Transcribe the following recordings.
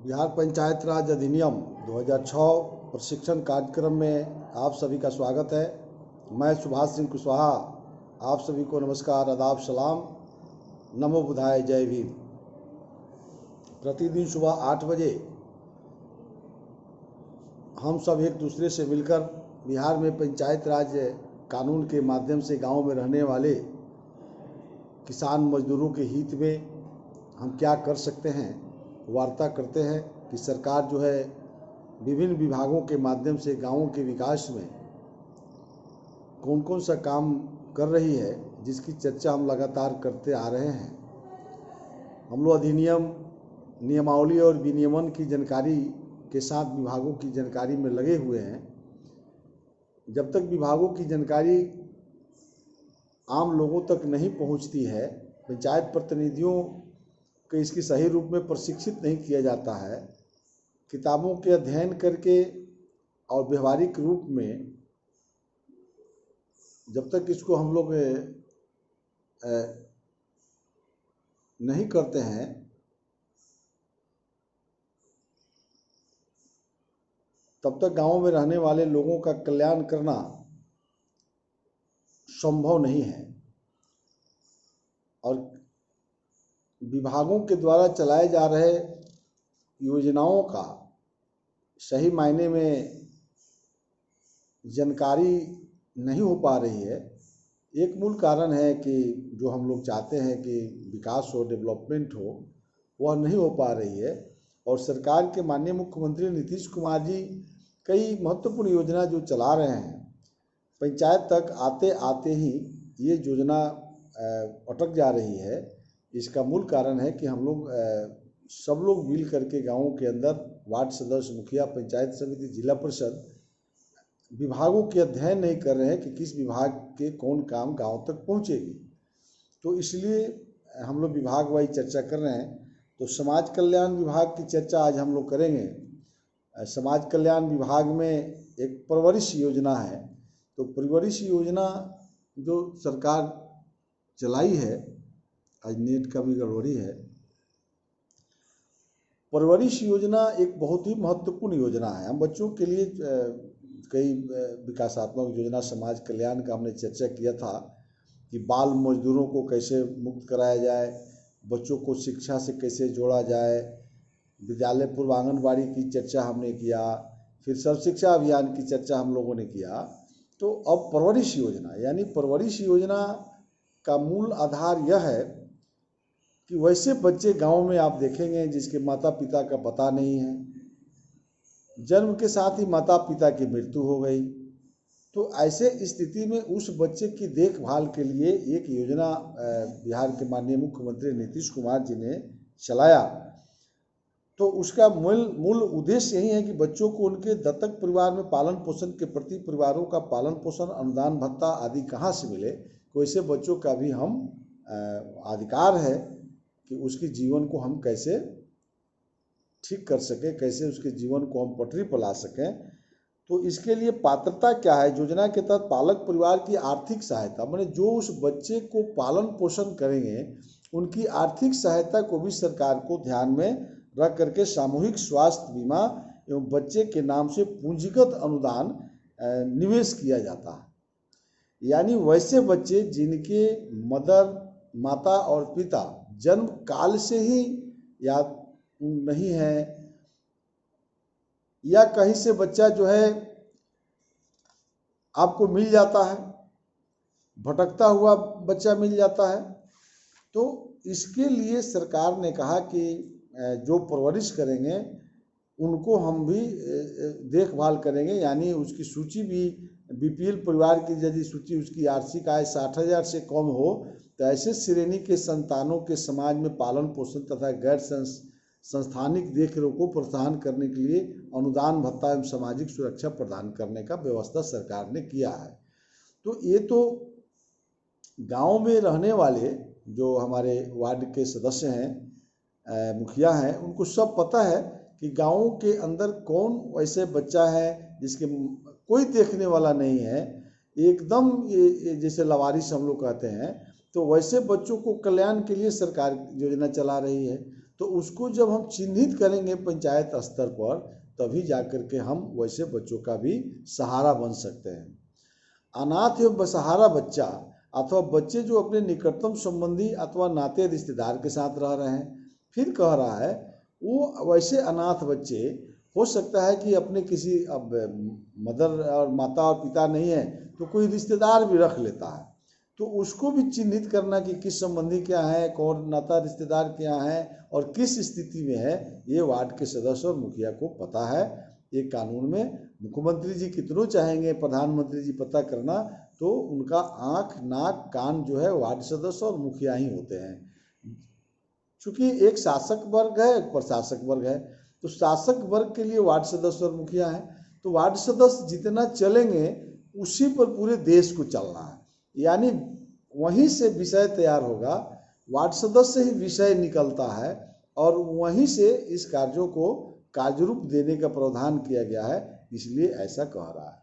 बिहार पंचायत राज अधिनियम 2006 प्रशिक्षण कार्यक्रम में आप सभी का स्वागत है। मैं सुभाष सिंह कुशवाहा आप सभी को नमस्कार, आदाब, सलाम, नमो बुधाय, जय भीम। प्रतिदिन सुबह 8 बजे हम सब एक दूसरे से मिलकर बिहार में पंचायत राज कानून के माध्यम से गांव में रहने वाले किसान मजदूरों के हित में हम क्या कर सकते हैं वार्ता करते हैं कि सरकार जो है विभिन्न विभागों के माध्यम से गांवों के विकास में कौन कौन सा काम कर रही है, जिसकी चर्चा हम लगातार करते आ रहे हैं। हम लोग अधिनियम, नियमावली और विनियमन की जानकारी के साथ विभागों की जानकारी में लगे हुए हैं। जब तक विभागों की जानकारी आम लोगों तक नहीं पहुंचती है, पंचायत प्रतिनिधियों को इसकी सही रूप में प्रशिक्षित नहीं किया जाता है, किताबों के अध्ययन करके और व्यवहारिक रूप में जब तक इसको हम लोग नहीं करते हैं, तब तक गांव में रहने वाले लोगों का कल्याण करना संभव नहीं है। और विभागों के द्वारा चलाए जा रहे योजनाओं का सही मायने में जानकारी नहीं हो पा रही है। एक मूल कारण है कि जो हम लोग चाहते हैं कि विकास हो, डेवलपमेंट हो, वह नहीं हो पा रही है। और सरकार के माननीय मुख्यमंत्री नीतीश कुमार जी कई महत्वपूर्ण योजना जो चला रहे हैं, पंचायत तक आते आते ही ये योजना अटक जा रही है। इसका मूल कारण है कि हम लोग सब लोग मिल करके गाँवों के अंदर वार्ड सदस्य, मुखिया, पंचायत समिति, जिला परिषद विभागों के अध्ययन नहीं कर रहे हैं कि किस विभाग के कौन काम गांव तक पहुंचेगी। तो इसलिए हम लोग विभाग वाइज चर्चा कर रहे हैं। तो समाज कल्याण विभाग की चर्चा आज हम लोग करेंगे। समाज कल्याण विभाग में एक परवरिश योजना है। तो परवरिश योजना जो सरकार चलाई है, आज नेट का भी गड़बड़ी है। परवरिश योजना एक बहुत ही महत्वपूर्ण योजना है। हम बच्चों के लिए कई विकासात्मक योजना समाज कल्याण का हमने चर्चा किया था कि बाल मजदूरों को कैसे मुक्त कराया जाए, बच्चों को शिक्षा से कैसे जोड़ा जाए, विद्यालय पूर्व आंगनबाड़ी की चर्चा हमने किया, फिर सर्व शिक्षा अभियान की चर्चा हम लोगों ने किया। तो अब परवरिश योजना, यानी परवरिश योजना का मूल आधार यह है कि वैसे बच्चे गांव में आप देखेंगे जिसके माता पिता का पता नहीं है, जन्म के साथ ही माता पिता की मृत्यु हो गई। तो ऐसे स्थिति में उस बच्चे की देखभाल के लिए एक योजना बिहार के माननीय मुख्यमंत्री नीतीश कुमार जी ने चलाया। तो उसका मूल उद्देश्य यही है कि बच्चों को उनके दत्तक परिवार में पालन पोषण के प्रति परिवारों का पालन पोषण, अनुदान, भत्ता आदि कहाँ से मिले। तो ऐसे बच्चों का भी हम अधिकार है कि उसके जीवन को हम कैसे ठीक कर सकें, कैसे उसके जीवन को हम पटरी पर ला सकें। तो इसके लिए पात्रता क्या है? योजना के तहत पालक परिवार की आर्थिक सहायता, माने जो उस बच्चे को पालन पोषण करेंगे उनकी आर्थिक सहायता को भी सरकार को ध्यान में रख करके सामूहिक स्वास्थ्य बीमा एवं बच्चे के नाम से पूंजीगत अनुदान निवेश किया जाता है। यानी वैसे बच्चे जिनके माता और पिता जन्म काल से ही या नहीं है, या कहीं से बच्चा जो है आपको मिल जाता है, भटकता हुआ बच्चा मिल जाता है, तो इसके लिए सरकार ने कहा कि जो परवरिश करेंगे उनको हम भी देखभाल करेंगे। यानी उसकी सूची भी बीपीएल परिवार की यदि सूची, उसकी वार्षिक आय 60,000 से कम हो तो ऐसे श्रेणी के संतानों के समाज में पालन पोषण तथा गैर संस्थानिक देखरेख को प्रोत्साहन करने के लिए अनुदान, भत्ता एवं सामाजिक सुरक्षा प्रदान करने का व्यवस्था सरकार ने किया है। तो ये तो गांव में रहने वाले जो हमारे वार्ड के सदस्य हैं, मुखिया हैं, उनको सब पता है कि गाँव के अंदर कौन वैसे बच्चा है जिसके कोई देखने वाला नहीं है, एकदम ये जैसे लवारिस हम लोग कहते हैं। तो वैसे बच्चों को कल्याण के लिए सरकार योजना चला रही है। तो उसको जब हम चिन्हित करेंगे पंचायत स्तर पर, तभी जाकर के हम वैसे बच्चों का भी सहारा बन सकते हैं। अनाथ एवं बेसहारा बच्चा अथवा बच्चे जो अपने निकटतम संबंधी अथवा नाते रिश्तेदार के साथ रह रहे हैं, फिर कह रहा है वो वैसे अनाथ बच्चे, हो सकता है कि अपने किसी अब मदर और माता और पिता नहीं है तो कोई रिश्तेदार भी रख लेता है, तो उसको भी चिन्हित करना कि किस संबंधी क्या है, कौन नाता रिश्तेदार क्या है और किस स्थिति में है, ये वार्ड के सदस्य और मुखिया को पता है। ये कानून में मुख्यमंत्री जी कितनों चाहेंगे प्रधानमंत्री जी पता करना, तो उनका आँख नाक कान जो है वार्ड सदस्य और मुखिया ही होते हैं। चूँकि एक शासक वर्ग है एक प्रशासक वर्ग है, तो शासक वर्ग के लिए वार्ड सदस्य और मुखिया है, तो वार्ड सदस्य जितना चलेंगे उसी पर पूरे देश को चलना है, यानी वहीं से विषय तैयार होगा, वार्ड सदस्य से ही विषय निकलता है और वहीं से इस कार्यों को कार्यरूप देने का प्रावधान किया गया है, इसलिए ऐसा कह रहा है।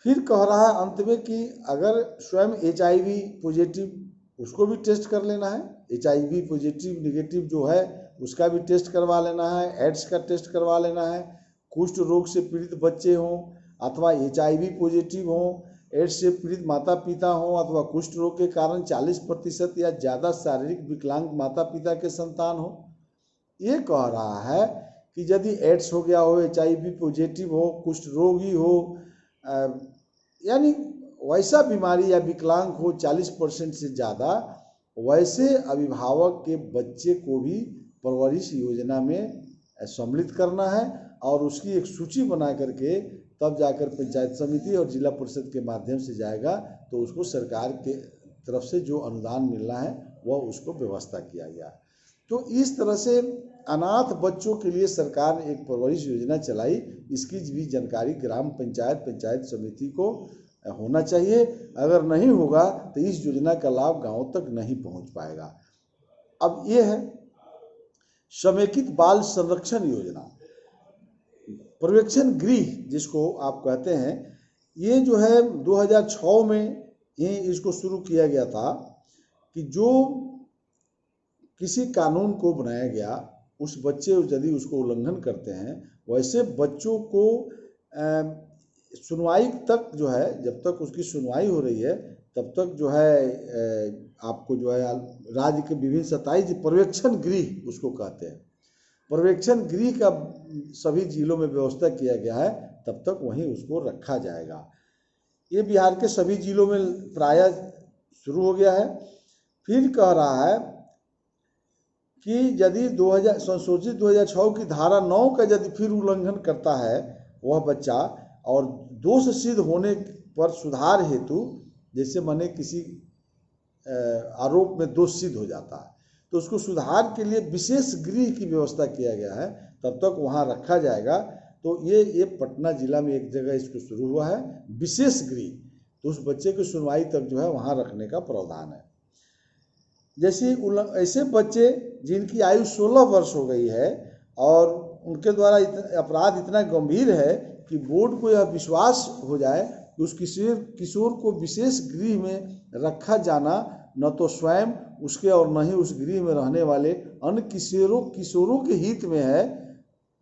फिर कह रहा है अंत में कि अगर स्वयं HIV पॉजिटिव उसको भी टेस्ट कर लेना है, HIV पॉजिटिव निगेटिव जो है उसका भी टेस्ट करवा लेना है, एड्स का टेस्ट करवा लेना है, कुष्ठ रोग से पीड़ित बच्चे हों अथवा HIV पॉजिटिव हों, एड्स से पीड़ित माता पिता हों अथवा कुष्ठ रोग के कारण 40% या ज़्यादा शारीरिक विकलांग माता पिता के संतान हो। ये कह रहा है कि यदि एड्स हो गया हो, HIV पॉजिटिव हो, कुष्ठ रोगी हो, यानी वैसा बीमारी या विकलांग हो 40% से ज़्यादा, वैसे अभिभावक के बच्चे को भी परवरिश योजना में सम्मिलित करना है और उसकी एक सूची बना करके तब जाकर पंचायत समिति और जिला परिषद के माध्यम से जाएगा, तो उसको सरकार के तरफ से जो अनुदान मिलना है वह उसको व्यवस्था किया गया। तो इस तरह से अनाथ बच्चों के लिए सरकार ने एक परवरिश योजना चलाई, इसकी भी जानकारी ग्राम पंचायत पंचायत समिति को होना चाहिए। अगर नहीं होगा तो इस योजना का लाभ गांवों तक नहीं पहुंच पाएगा। अब ये है समेकित बाल संरक्षण योजना, पर्यवेक्षण गृह जिसको आप कहते हैं, ये जो है 2006 में ही इसको शुरू किया गया था कि जो किसी कानून को बनाया गया उस बच्चे यदि उसको उल्लंघन करते हैं, वैसे बच्चों को सुनवाई तक जो है, जब तक उसकी सुनवाई हो रही है तब तक जो है आपको जो है राज्य के विभिन्न 27 पर्यवेक्षण गृह उसको कहते हैं, पर्यवेक्षण गृह का सभी जिलों में व्यवस्था किया गया है, तब तक वहीं उसको रखा जाएगा। ये बिहार के सभी जिलों में प्रायः शुरू हो गया है। फिर कह रहा है कि यदि संशोधित 2006 की धारा 9 का यदि फिर उल्लंघन करता है वह बच्चा और दोष सिद्ध होने पर सुधार हेतु, जैसे माने किसी आरोप में दोष सिद्ध हो जाता है तो उसको सुधार के लिए विशेष गृह की व्यवस्था किया गया है, तब तक वहाँ रखा जाएगा। तो ये पटना जिला में एक जगह इसको शुरू हुआ है विशेष गृह, तो उस बच्चे की सुनवाई तक जो है वहाँ रखने का प्रावधान है। जैसे ऐसे बच्चे जिनकी आयु 16 वर्ष हो गई है और उनके द्वारा अपराध इतना गंभीर है कि बोर्ड को यह विश्वास हो जाए कि उस किशोर को विशेष गृह में रखा जाना न तो स्वयं उसके और न ही उस गृह में रहने वाले अन्य किशोरों के हित में है,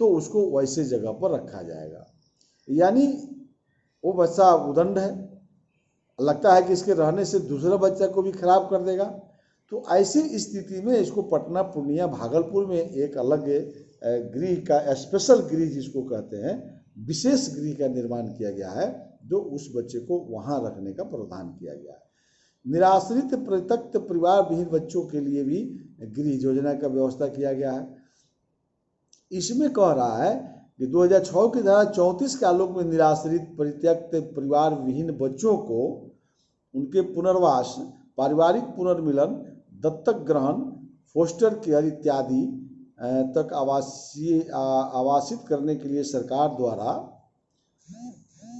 तो उसको वैसे जगह पर रखा जाएगा। यानी वो बच्चा उदंड है, लगता है कि इसके रहने से दूसरा बच्चा को भी खराब कर देगा, तो ऐसी स्थिति में इसको पटना, पूर्णिया, भागलपुर में एक अलग गृह का स्पेशल गृह जिसको कहते हैं विशेष गृह का निर्माण किया गया है, जो उस बच्चे को वहाँ रखने का प्रावधान किया गया है। निराश्रित परित्यक्त परिवार विहीन बच्चों के लिए भी गृह योजना का व्यवस्था किया गया है। इसमें कह रहा है कि 2006 की धारा 34 के आलोक में निराश्रित परित्यक्त परिवार विहीन बच्चों को उनके पुनर्वास, पारिवारिक पुनर्मिलन, दत्तक ग्रहण, फोस्टर केयर इत्यादि तक आवासित करने के लिए सरकार द्वारा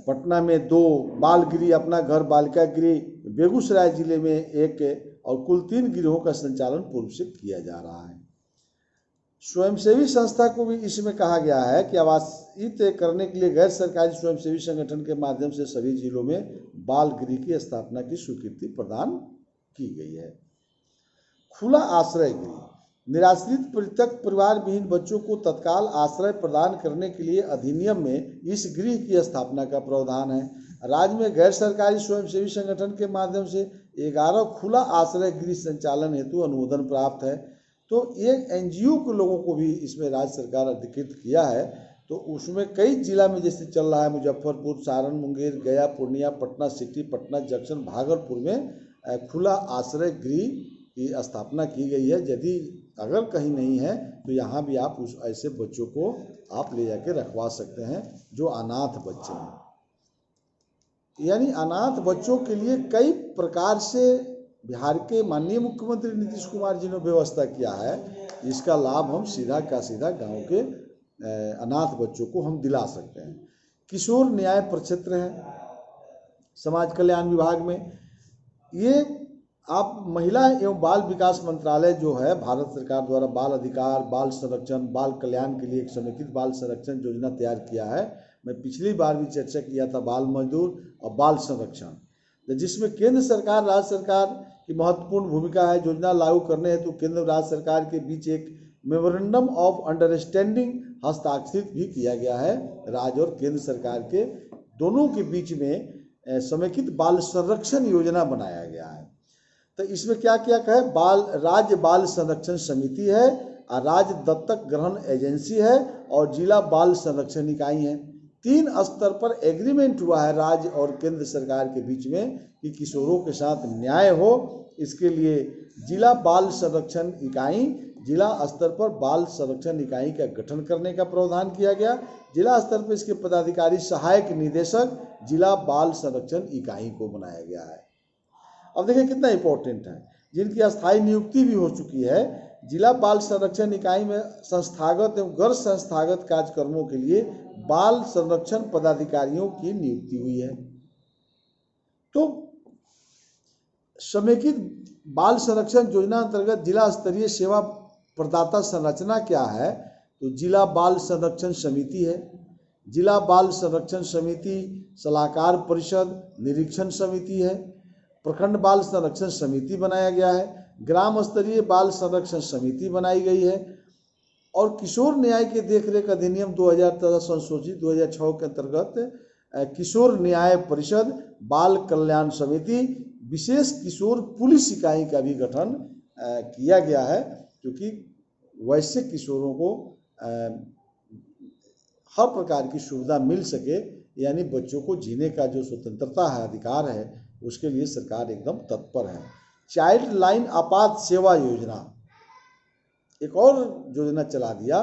पटना में 2 बाल गृह, अपना घर बालिका गृह, बेगूसराय जिले में 1 और कुल 3 गृहों का संचालन पूर्व से किया जा रहा है। स्वयंसेवी संस्था को भी इसमें कहा गया है कि आवासित करने के लिए गैर सरकारी स्वयंसेवी संगठन के माध्यम से सभी जिलों में बाल गृह की स्थापना की स्वीकृति प्रदान की गई है। खुला आश्रय गृह, निराश्रित पृथक परिवार विहीन बच्चों को तत्काल आश्रय प्रदान करने के लिए अधिनियम में इस गृह की स्थापना का प्रावधान है। राज्य में गैर सरकारी स्वयंसेवी संगठन के माध्यम से 11 खुला आश्रय गृह संचालन हेतु अनुमोदन प्राप्त है। तो ये एनजीओ के लोगों को भी इसमें राज्य सरकार अधिकृत किया है। तो उसमें कई जिला में जैसे चल रहा है, मुजफ्फरपुर, सारण, मुंगेर, गया, पूर्णिया, पटना सिटी, पटना जंक्शन, भागलपुर में खुला आश्रय गृह की स्थापना की गई है। यदि अगर कहीं नहीं है तो यहाँ भी आप उस ऐसे बच्चों को आप ले जाके रखवा सकते हैं जो अनाथ बच्चे हैं। यानी अनाथ बच्चों के लिए कई प्रकार से बिहार के माननीय मुख्यमंत्री नीतीश कुमार जी ने व्यवस्था किया है। इसका लाभ हम सीधा का सीधा गांव के अनाथ बच्चों को हम दिला सकते हैं। किशोर न्याय प्रक्षेत्र है समाज कल्याण विभाग में। ये आप महिला एवं बाल विकास मंत्रालय जो है भारत सरकार द्वारा बाल अधिकार, बाल संरक्षण, बाल कल्याण के लिए एक समेकित बाल संरक्षण योजना तैयार किया है। मैं पिछली बार भी चर्चा किया था बाल मजदूर और बाल संरक्षण, जिसमें केंद्र सरकार राज्य सरकार की महत्वपूर्ण भूमिका है। योजना लागू करने हेतु केंद्र और राज्य सरकार के बीच एक मेमोरेंडम ऑफ अंडरस्टैंडिंग हस्ताक्षरित भी किया गया है। राज्य और केंद्र सरकार के दोनों के बीच में समेकित बाल संरक्षण योजना बनाया गया है। तो इसमें क्या क्या है, राज्य बाल संरक्षण समिति है, राज्य दत्तक ग्रहण एजेंसी है और जिला बाल संरक्षण इकाई है। 3 स्तर पर एग्रीमेंट हुआ है राज्य और केंद्र सरकार के बीच में कि किशोरों के साथ न्याय हो। इसके लिए जिला बाल संरक्षण इकाई, जिला स्तर पर बाल संरक्षण इकाई का गठन करने का प्रावधान किया गया। जिला स्तर पर इसके पदाधिकारी सहायक निदेशक जिला बाल संरक्षण इकाई को बनाया गया है। अब देखिए कितना इंपॉर्टेंट है, जिनकी अस्थायी नियुक्ति भी हो चुकी है। जिला बाल संरक्षण इकाई में संस्थागत एवं गैर संस्थागत कार्यक्रमों के लिए बाल संरक्षण पदाधिकारियों की नियुक्ति हुई है। तो समेकित बाल संरक्षण योजना अंतर्गत जिला स्तरीय सेवा प्रदाता संरचना क्या है, तो जिला बाल संरक्षण समिति है, जिला बाल संरक्षण समिति, सलाहकार परिषद, निरीक्षण समिति है, प्रखंड बाल संरक्षण समिति बनाया गया है, ग्राम स्तरीय बाल संरक्षण समिति बनाई गई है और किशोर न्याय के देखरेख अधिनियम 2000 तथा संशोधित 2006 के अंतर्गत किशोर न्याय परिषद, बाल कल्याण समिति, विशेष किशोर पुलिस इकाई का भी गठन किया गया है, क्योंकि वैसे किशोरों को हर प्रकार की सुविधा मिल सके, यानी बच्चों को जीने का जो स्वतंत्रता है, अधिकार है, उसके लिए सरकार एकदम तत्पर है। चाइल्ड लाइन आपात सेवा योजना, एक और योजना चला दिया।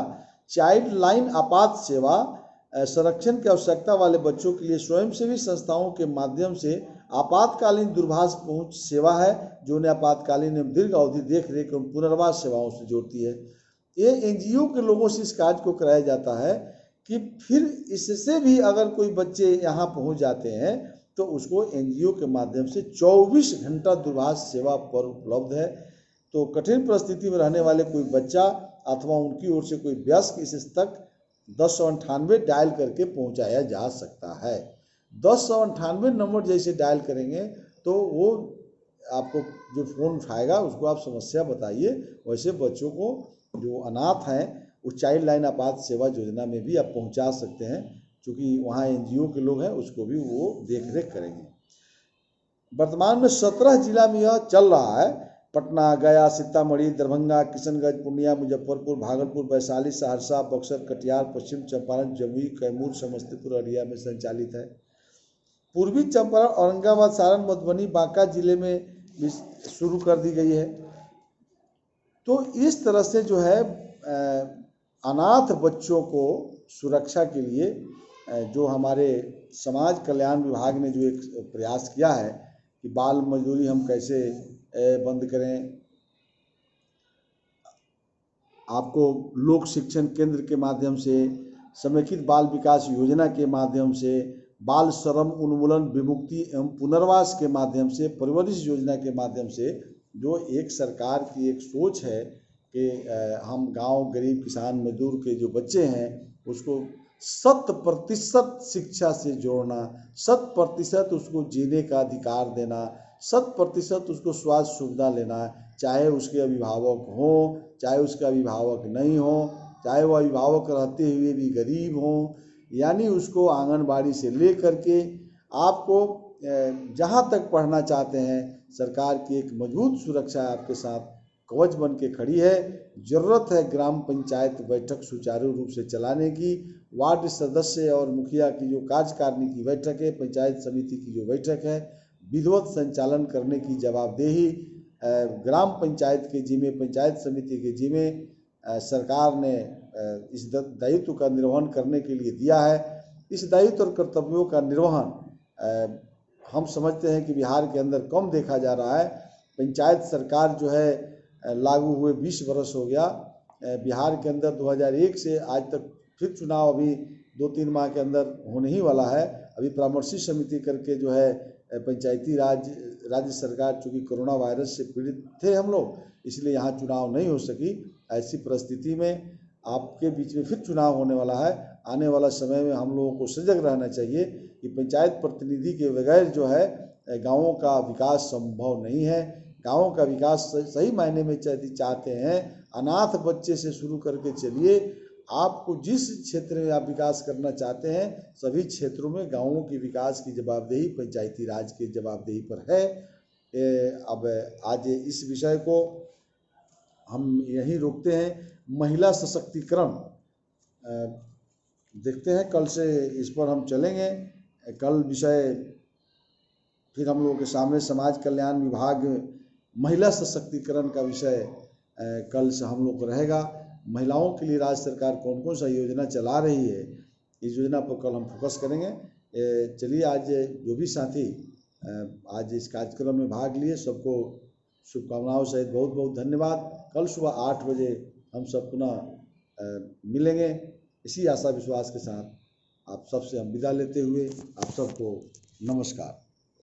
चाइल्ड लाइन आपात सेवा संरक्षण की आवश्यकता वाले बच्चों के लिए स्वयंसेवी संस्थाओं के माध्यम से आपातकालीन दूरभाष पहुंच सेवा है, जो उन्हें आपातकालीन एवं दीर्घ अवधि देख रेख एवं पुनर्वास सेवाओं से जोड़ती है। ये एनजीओ के लोगों से इस कार्य को कराया जाता है कि फिर इससे भी अगर कोई बच्चे यहाँ पहुँच जाते हैं तो उसको एनजीओ के माध्यम से 24 घंटा दूरभाष सेवा पर उपलब्ध है। तो कठिन परिस्थिति में रहने वाले कोई बच्चा अथवा उनकी ओर से कोई वयस्क इस तक 1098 डायल करके पहुंचाया जा सकता है। 1098 नंबर जैसे डायल करेंगे तो वो आपको जो फ़ोन उठाएगा उसको आप समस्या बताइए। वैसे बच्चों को जो अनाथ हैं उस चाइल्ड लाइन आपात सेवा योजना में भी आप पहुंचा सकते हैं, क्योंकि वहाँ एनजीओ के लोग हैं, उसको भी वो देख रेख करेंगे। वर्तमान में 17 जिला में यह चल रहा है। पटना, गया, सीतामढ़ी, दरभंगा, किशनगंज, पूर्णिया, मुजफ्फरपुर, भागलपुर, वैशाली, सहरसा, बक्सर, कटिहार, पश्चिम चंपारण, जमुई, कैमूर, समस्तीपुर, अररिया में संचालित है। पूर्वी चंपारण, औरंगाबाद, सारण, मधुबनी, बांका जिले में भी शुरू कर दी गई है। तो इस तरह से जो है अनाथ बच्चों को सुरक्षा के लिए जो हमारे समाज कल्याण विभाग ने जो एक प्रयास किया है कि बाल मजदूरी हम कैसे बंद करें, आपको लोक शिक्षण केंद्र के माध्यम से, समेकित बाल विकास योजना के माध्यम से, बाल श्रम उन्मूलन विमुक्ति एवं पुनर्वास के माध्यम से, परवरिश योजना के माध्यम से, जो एक सरकार की एक सोच है कि हम गांव गरीब किसान मजदूर के जो बच्चे हैं उसको 100% शिक्षा से जोड़ना, 100% उसको जीने का अधिकार देना, 100% उसको स्वास्थ्य सुविधा लेना है, चाहे उसके अभिभावक हों, चाहे उसके अभिभावक नहीं हो, चाहे वो अभिभावक रहते हुए भी गरीब हों। यानी उसको आंगनबाड़ी से ले करके आपको जहाँ तक पढ़ना चाहते हैं, सरकार की एक मजबूत सुरक्षा आपके साथ कवच बन के खड़ी है। ज़रूरत है ग्राम पंचायत बैठक सुचारू रूप से चलाने की, वार्ड सदस्य और मुखिया की जो कार्यकारिणी की बैठक है, पंचायत समिति की जो बैठक है, विधिवत संचालन करने की जवाबदेही ग्राम पंचायत के जिम्मे, पंचायत समिति के जिम्मे सरकार ने इस दायित्व का निर्वहन करने के लिए दिया है। इस दायित्व और कर्तव्यों का निर्वहन हम समझते हैं कि बिहार के अंदर कम देखा जा रहा है। पंचायत सरकार जो है लागू हुए 20 वर्ष हो गया। बिहार के अंदर 2001 से आज तक फिर चुनाव अभी 2-3 माह के अंदर होने ही वाला है। अभी परामर्शी समिति करके जो है पंचायती राज राज्य सरकार, चूँकि कोरोना वायरस से पीड़ित थे हम लोग, इसलिए यहाँ चुनाव नहीं हो सकी। ऐसी परिस्थिति में आपके बीच में फिर चुनाव होने वाला है। आने वाला समय में हम लोगों को सजग रहना चाहिए कि पंचायत प्रतिनिधि के बगैर जो है गाँवों का विकास संभव नहीं है। गाँवों का विकास सही मायने में चाहते हैं, अनाथ बच्चे से शुरू करके चलिए, आपको जिस क्षेत्र में आप विकास करना चाहते हैं, सभी क्षेत्रों में गाँवों की विकास की जवाबदेही पंचायती राज की जवाबदेही पर है। अब आज इस विषय को हम यहीं रोकते हैं। महिला सशक्तिकरण देखते हैं, कल से इस पर हम चलेंगे। कल विषय फिर हम लोगों के सामने समाज कल्याण विभाग महिला सशक्तिकरण का विषय कल से हम लोग को रहेगा। महिलाओं के लिए राज्य सरकार कौन कौन सा योजना चला रही है, इस योजना पर कल हम फोकस करेंगे। चलिए, आज जो भी साथी आज इस कार्यक्रम में भाग लिए, सबको शुभकामनाओं सहित बहुत बहुत धन्यवाद। कल सुबह 8 बजे हम सब पुनः मिलेंगे। इसी आशा विश्वास के साथ आप सबसे हम विदा लेते हुए आप सबको नमस्कार।